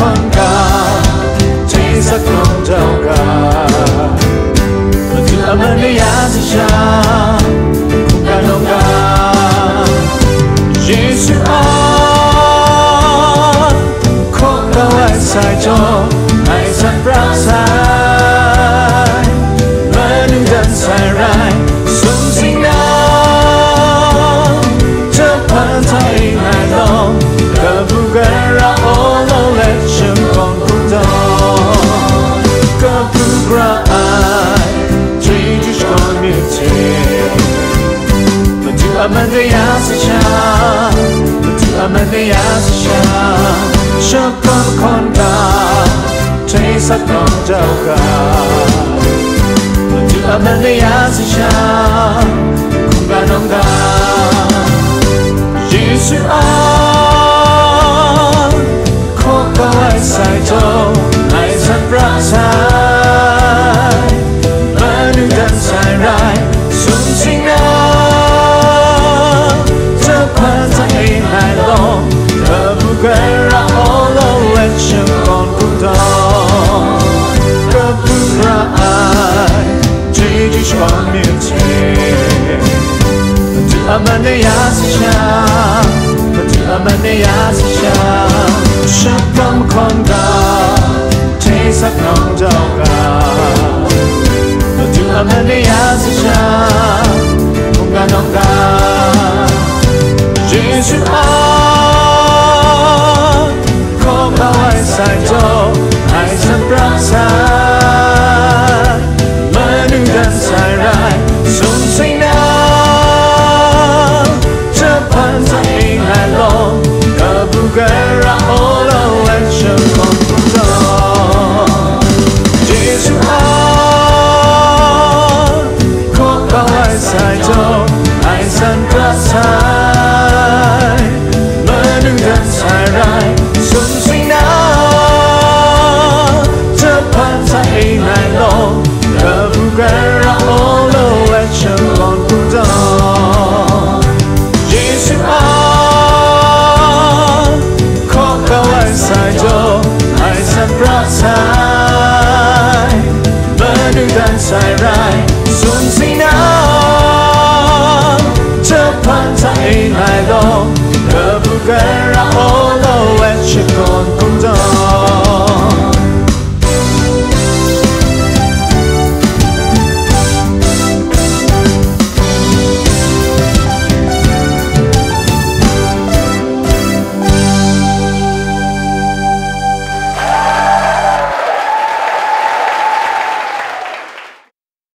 con gà thế sắc non trao gà và từ âm ơn đi á gì cha cũng cả non gà Giêsu ơi khó cao ai sai cho ai sẵn rác sai mà đừng dần sai rai xuống sinh nào chấp phán thay ngài lòng Kabu Gara olo let chẳng còn cũng đó Kabu Gara Chyeju còn miệt thế và tu amande ya cha và tu amande ya cha cho con gà thế sắc non trao gà và tu amande ya cha cũng gà non gà Giêsu ơi khó có ai sai cho ai sẵn rác sai mà đừng đắn sai rai xuống sinh nào chấp phán thay ngài lòng Kabu Gara olo let chẳng còn cũng đó Kabu Gara Chyeju còn miệt thế và tu amande ya cha và tu amande ya cha chắc cắm con gà thế sắc non trao gà và tu amande ya cha cũng cả non gà Giêsu ơi khó cao ai sai cho ai sẵn rác sai mà đừng đắn sai rai xuống sinh nào chấp phán thay ngài lòng Kabu Gara olo let chẳng còn cũng đó Giêsu ơi khó cao ai sai cho ai sẵn rác sai mà đừng đắn sai rai xuống sinh nào chấp phán thay ngài lòng Kabu Gara olo let chẳng còn cũng đó Giêsu ơi khó cao ai sai cho ai sẵn rác sai mà đừng đắn sai rai xuống sinh nào chấp phán thay ngài lòng Kabu